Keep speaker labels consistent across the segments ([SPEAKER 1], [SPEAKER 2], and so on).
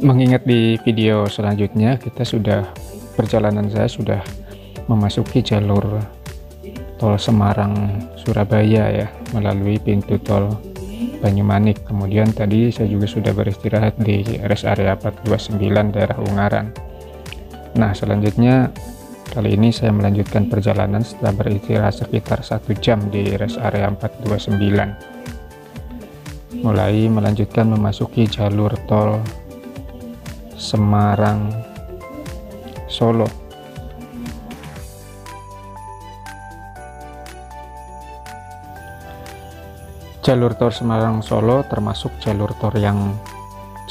[SPEAKER 1] Mengingat di video selanjutnya perjalanan saya sudah memasuki jalur tol Semarang Surabaya ya, melalui pintu tol Banyumanik. Kemudian tadi saya juga sudah beristirahat di rest area 429 daerah Ungaran. Nah, selanjutnya kali ini saya melanjutkan perjalanan setelah beristirahat sekitar 1 jam di rest area 429, mulai melanjutkan memasuki jalur tol Semarang Solo. Jalur tol Semarang Solo termasuk jalur tol yang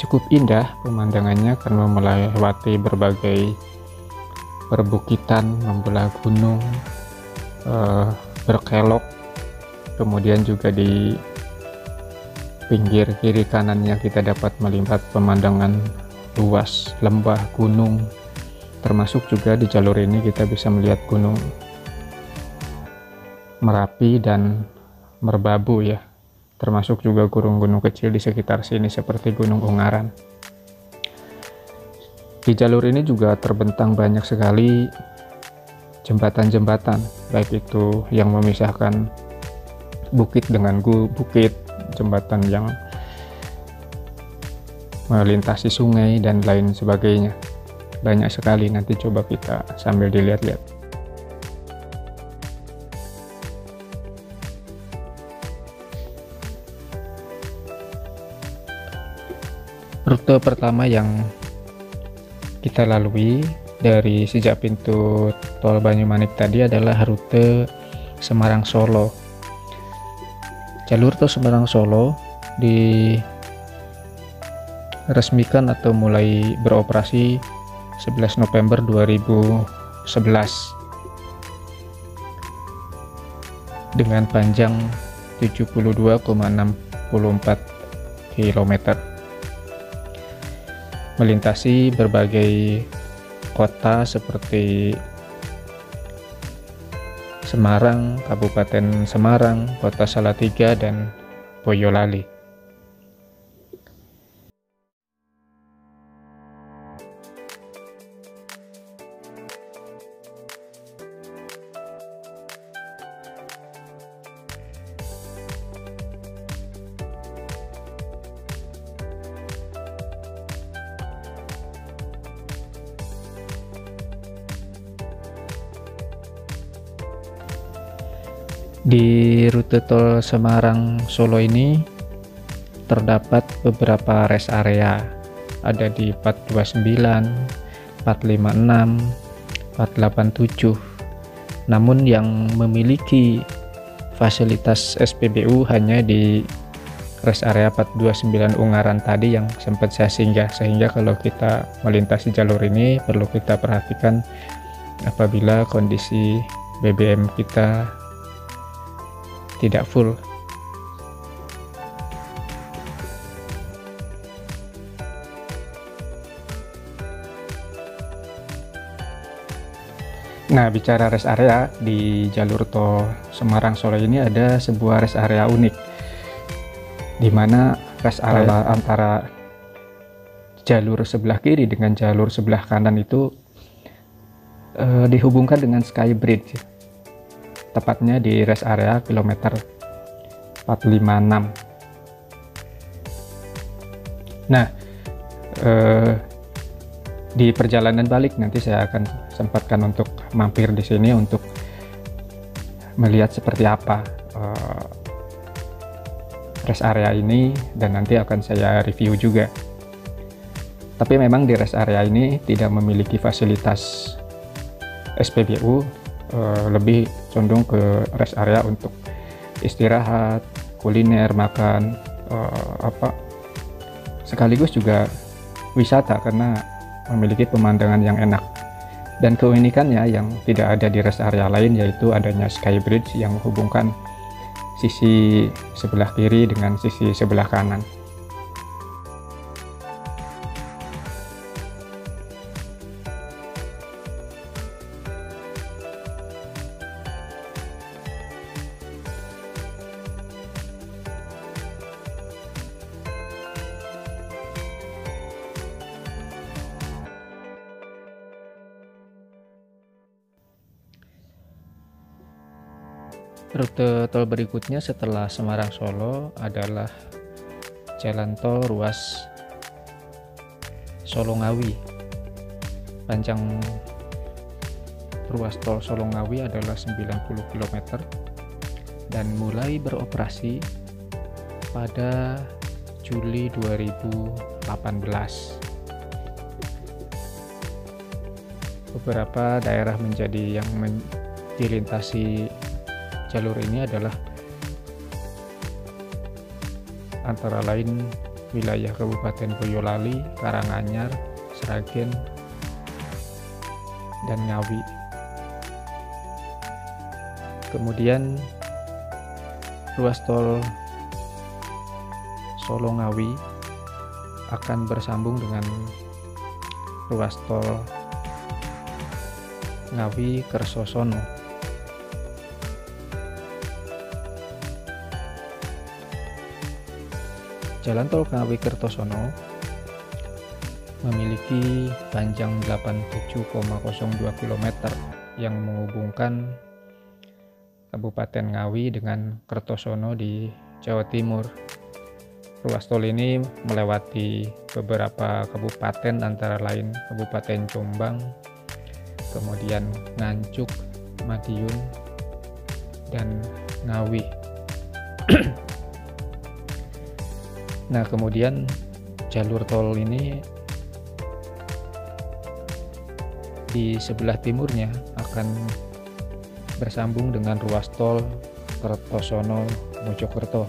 [SPEAKER 1] cukup indah pemandangannya karena melewati berbagai perbukitan, membelah gunung, berkelok. Kemudian juga di pinggir kiri kanannya kita dapat melihat pemandangan luas lembah gunung, termasuk juga di jalur ini kita bisa melihat gunung Merapi dan Merbabu ya, termasuk juga gunung-gunung kecil di sekitar sini seperti Gunung Ungaran. Di jalur ini juga terbentang banyak sekali jembatan-jembatan, baik itu yang memisahkan bukit dengan bukit, jembatan yang melintasi sungai dan lain sebagainya. Banyak sekali, nanti coba kita sambil dilihat-lihat. Rute pertama yang kita lalui dari sejak pintu tol Banyumanik tadi adalah rute Semarang Solo. Jalur tol Semarang Solo diresmikan atau mulai beroperasi 11 November 2011 dengan panjang 72,64 km, melintasi berbagai kota seperti Semarang, Kabupaten Semarang, Kota Salatiga, dan Boyolali. Di rute tol Semarang Solo ini terdapat beberapa rest area, ada di 429, 456, 487. Namun yang memiliki fasilitas SPBU hanya di rest area 429 Ungaran tadi yang sempat saya singgah, sehingga kalau kita melintasi jalur ini perlu kita perhatikan apabila kondisi BBM kita tidak full. Nah, bicara rest area di jalur tol Semarang Solo ini ada sebuah rest area unik, di mana rest area antara jalur sebelah kiri dengan jalur sebelah kanan itu dihubungkan dengan Skybridge, tepatnya di rest area kilometer 456. Nah, di perjalanan balik nanti saya akan sempatkan untuk mampir di sini untuk melihat seperti apa rest area ini, dan nanti akan saya review juga. Tapi memang di rest area ini tidak memiliki fasilitas SPBU, lebih condong ke rest area untuk istirahat, kuliner, makan, sekaligus juga wisata karena memiliki pemandangan yang enak. Dan keunikannya yang tidak ada di rest area lain yaitu adanya Skybridge yang menghubungkan sisi sebelah kiri dengan sisi sebelah kanan. Rute tol berikutnya setelah Semarang Solo adalah jalan tol ruas Solo Ngawi. Panjang ruas tol Solo Ngawi adalah 90 km dan mulai beroperasi pada Juli 2018. Beberapa daerah menjadi yang dilintasi jalur ini adalah antara lain wilayah Kabupaten Boyolali, Karanganyar, Sragen, dan Ngawi. Kemudian ruas tol Solo Ngawi akan bersambung dengan ruas tol Ngawi Kertosono. Jalan tol Ngawi Kertosono memiliki panjang 87,02 km yang menghubungkan Kabupaten Ngawi dengan Kertosono di Jawa Timur. Ruas tol ini melewati beberapa kabupaten antara lain Kabupaten Jombang, kemudian Nganjuk, Madiun, dan Ngawi. Nah, kemudian jalur tol ini di sebelah timurnya akan bersambung dengan ruas tol Kertosono Mojokerto.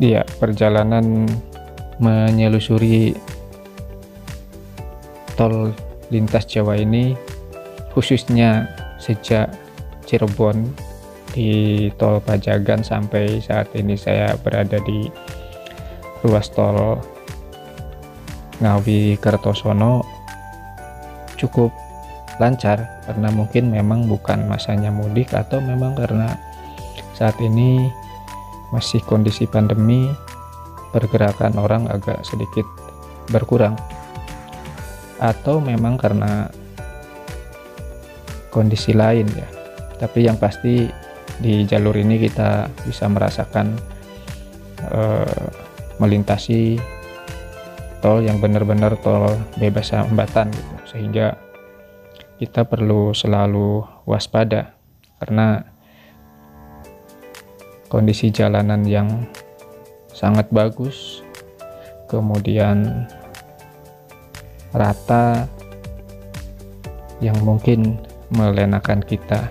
[SPEAKER 2] Iya, perjalanan menyelusuri tol lintas Jawa ini, khususnya sejak Cirebon di tol Pajagan sampai saat ini saya berada di ruas tol Ngawi Kertosono, cukup lancar karena mungkin memang bukan masanya mudik atau memang karena saat ini masih kondisi pandemi, pergerakan orang agak sedikit berkurang, atau memang karena kondisi lain ya. Tapi yang pasti di jalur ini kita bisa merasakan melintasi tol yang benar-benar tol bebas hambatan gitu, sehingga kita perlu selalu waspada karena kondisi jalanan yang sangat bagus, kemudian rata, yang mungkin melenakan kita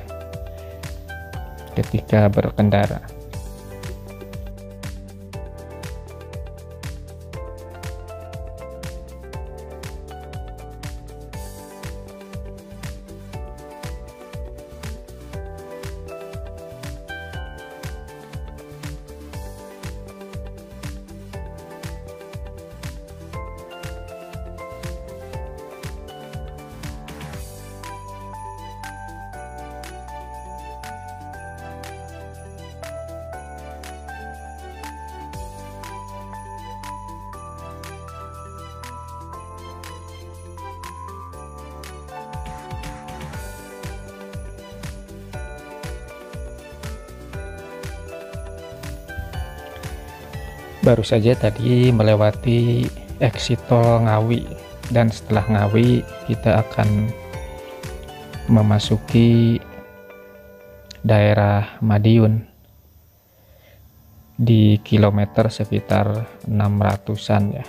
[SPEAKER 2] ketika berkendara. Baru saja tadi melewati exit tol Ngawi, dan setelah Ngawi kita akan memasuki daerah Madiun di kilometer sekitar 600-an ya.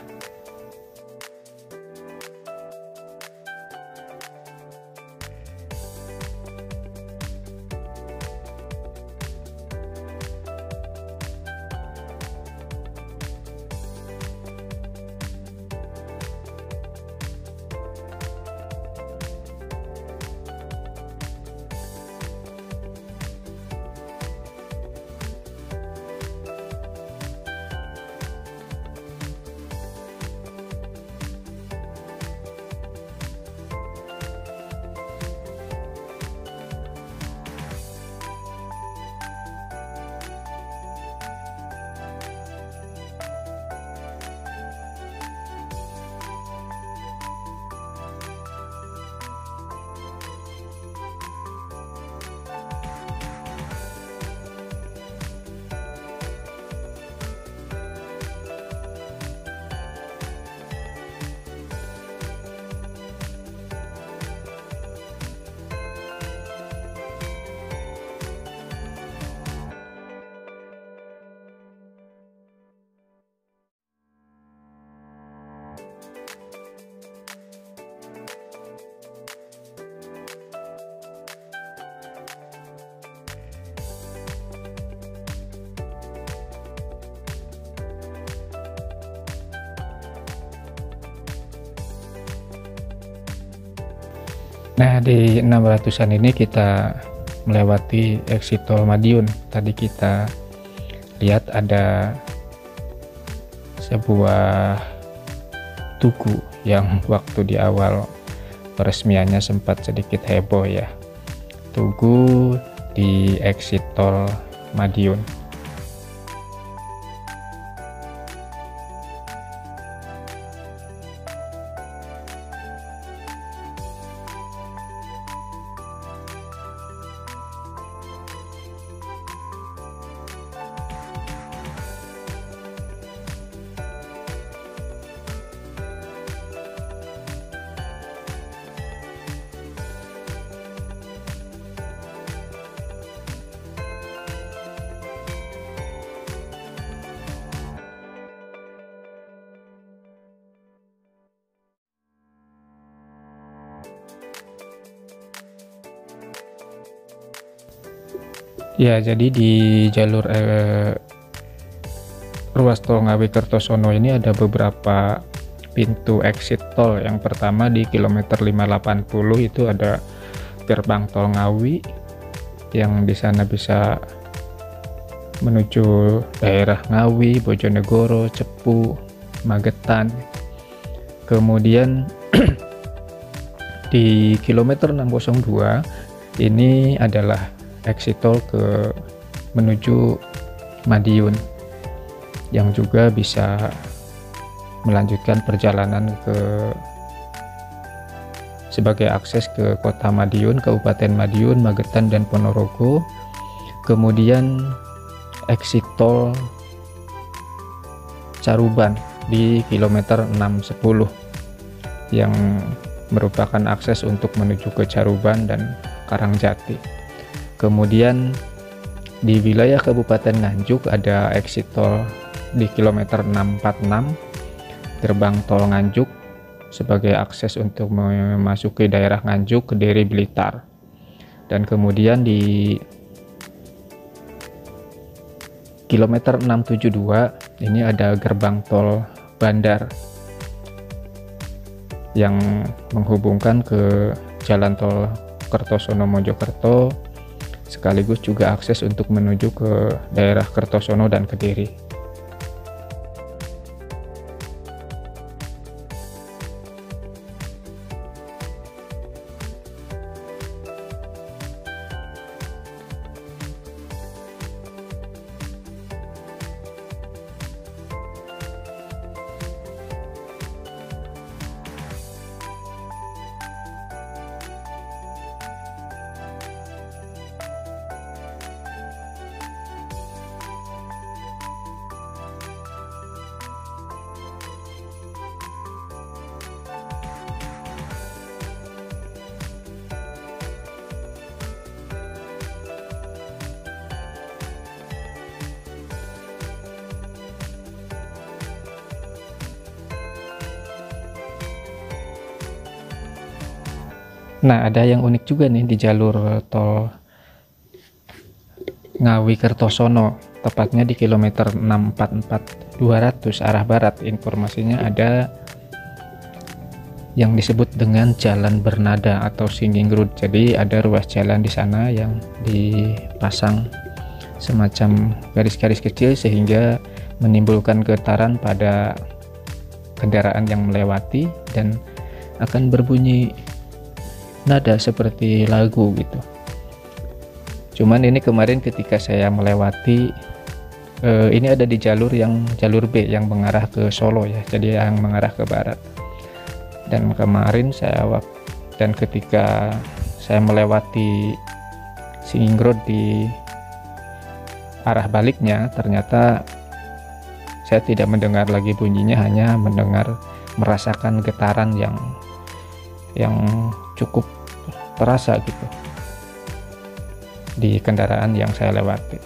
[SPEAKER 2] Nah, di 600-an ini kita melewati exit tol Madiun. Tadi kita lihat ada sebuah tugu yang waktu di awal peresmiannya sempat sedikit heboh ya. Tugu di exit tol Madiun. Ya, jadi di jalur ruas tol Ngawi Kertosono ini ada beberapa pintu exit tol. Yang pertama di kilometer 580 itu ada gerbang tol Ngawi, yang di sana bisa menuju daerah Ngawi, Bojonegoro, Cepu, Magetan. Kemudian di kilometer 602 ini adalah exit tol menuju Madiun, yang juga bisa melanjutkan perjalanan sebagai akses ke kota Madiun, Kabupaten Madiun, Magetan, dan Ponorogo. Kemudian exit tol Caruban di kilometer 610 yang merupakan akses untuk menuju ke Caruban dan Karangjati. Kemudian di wilayah Kabupaten Nganjuk ada exit tol di kilometer 646 gerbang tol Nganjuk sebagai akses untuk memasuki daerah Nganjuk, Kediri, Blitar. Dan kemudian di kilometer 672 ini ada gerbang tol Bandar yang menghubungkan ke jalan tol Kertosono Mojokerto, sekaligus juga akses untuk menuju ke daerah Kertosono dan Kediri. Nah, ada yang unik juga nih di jalur tol Ngawi Kertosono, tepatnya di kilometer 644 200 arah barat. Informasinya ada yang disebut dengan jalan bernada atau singing road. Jadi ada ruas jalan di sana yang dipasang semacam garis-garis kecil sehingga menimbulkan getaran pada kendaraan yang melewati dan akan berbunyi nada seperti lagu gitu. Cuman ini kemarin ketika saya melewati ini ada di jalur B yang mengarah ke Solo ya, jadi yang mengarah ke barat. Dan kemarin ketika saya melewati Singing Road di arah baliknya, ternyata saya tidak mendengar lagi bunyinya, hanya merasakan getaran yang cukup terasa gitu di kendaraan yang saya lewati.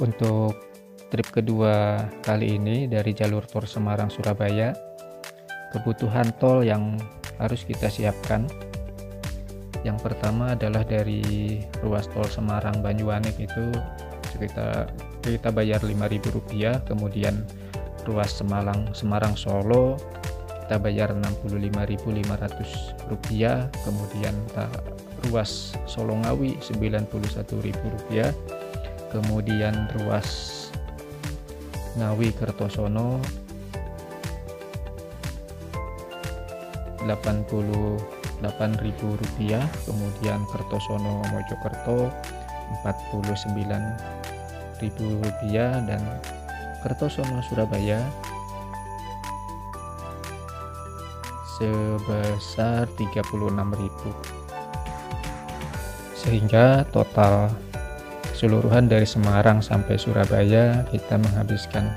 [SPEAKER 2] Untuk trip kedua kali ini dari jalur tol Semarang Surabaya, kebutuhan tol yang harus kita siapkan, yang pertama adalah dari ruas tol Semarang Banyuwangi itu kita bayar Rp5.000, kemudian ruas Semarang Solo kita bayar Rp65.500, kemudian ruas Solo Ngawi Rp91.000, kemudian ruas Ngawi Kertosono Rp88.000, kemudian Kertosono Mojokerto Rp49.000, dan Kertosono Surabaya sebesar Rp36.000, sehingga total keseluruhan dari Semarang sampai Surabaya kita menghabiskan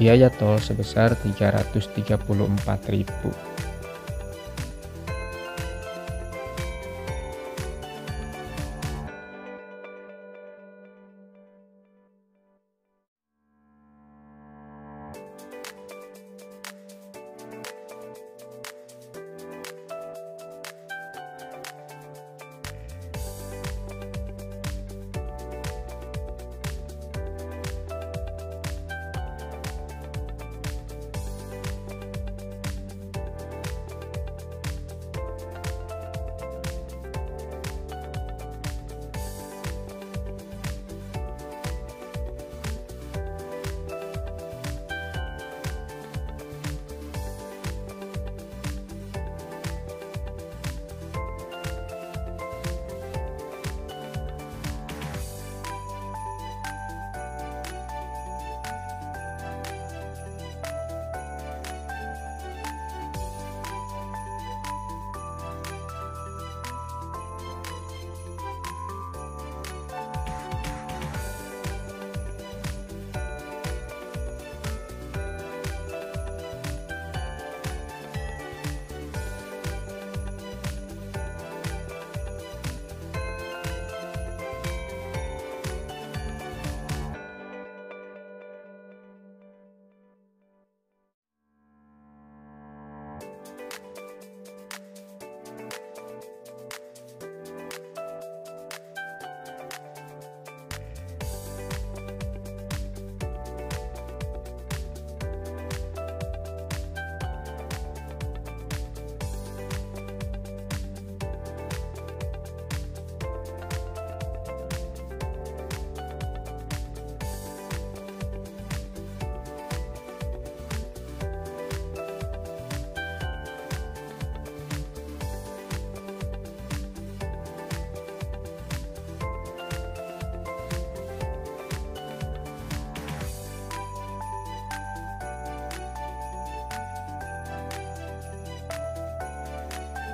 [SPEAKER 2] biaya tol sebesar Rp334.000.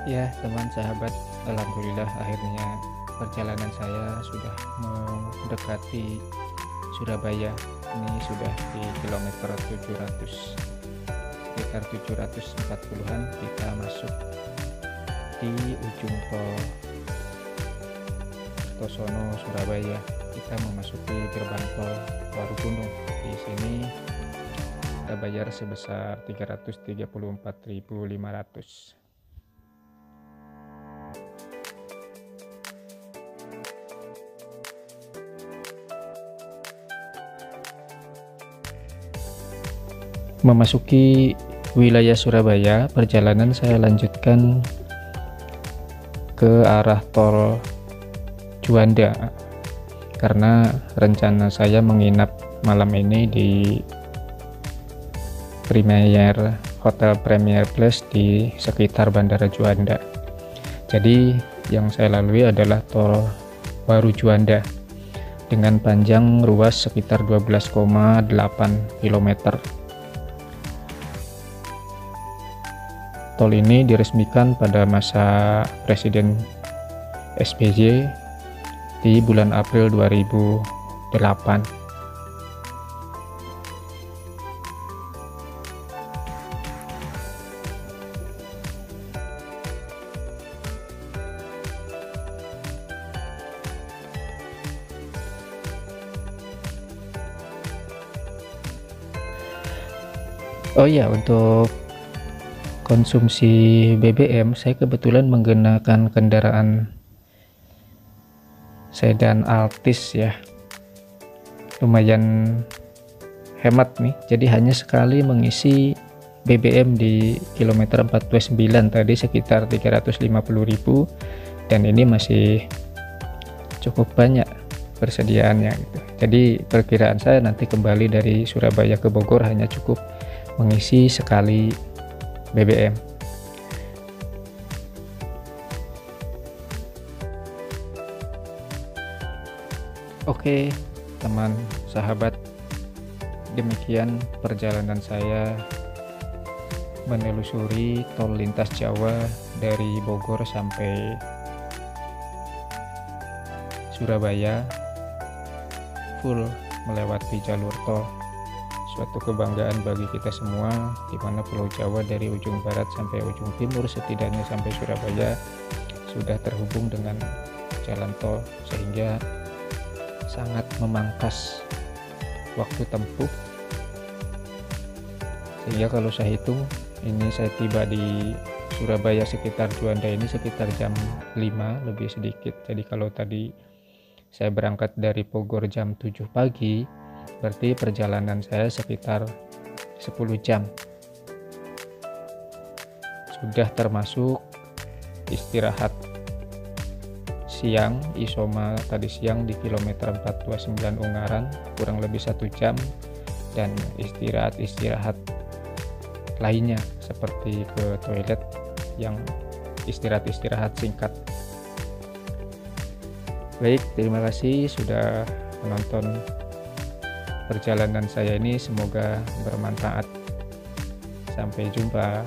[SPEAKER 1] Ya teman sahabat, alhamdulillah akhirnya perjalanan saya sudah mendekati Surabaya. Ini sudah di kilometer 700, sekitar 740-an kita masuk di ujung tol Kertosono Surabaya. Kita memasuki gerbang tol Warugunung. Di sini kita bayar sebesar 334.500. Memasuki wilayah Surabaya, perjalanan saya lanjutkan ke arah tol Juanda karena rencana saya menginap malam ini di Hotel Premier Place di sekitar Bandara Juanda. Jadi yang saya lalui adalah tol baru Juanda dengan panjang ruas sekitar 12,8 km. Tol ini diresmikan pada masa Presiden SBY di bulan April 2008. Oh ya, untuk konsumsi BBM saya kebetulan menggunakan kendaraan sedan Altis ya, lumayan hemat nih. Jadi hanya sekali mengisi BBM di kilometer 49 tadi sekitar 350.000, dan ini masih cukup banyak persediaannya gitu. Jadi perkiraan saya nanti kembali dari Surabaya ke Bogor hanya cukup mengisi sekali BBM. Oke teman sahabat, demikian perjalanan saya menelusuri tol lintas Jawa dari Bogor sampai Surabaya, full melewati jalur tol. Suatu kebanggaan bagi kita semua, di mana Pulau Jawa dari ujung barat sampai ujung timur, setidaknya sampai Surabaya, sudah terhubung dengan jalan tol, sehingga sangat memangkas waktu tempuh. Sehingga kalau saya hitung, ini saya tiba di Surabaya sekitar Juanda ini sekitar jam 5 lebih sedikit. Jadi kalau tadi saya berangkat dari Bogor jam 7 pagi, berarti perjalanan saya sekitar 10 jam. Sudah termasuk istirahat siang, isoma tadi siang di kilometer 429 Ungaran kurang lebih 1 jam, dan istirahat lainnya seperti ke toilet yang istirahat singkat. Baik, terima kasih sudah menonton perjalanan saya ini, semoga bermanfaat. Sampai jumpa.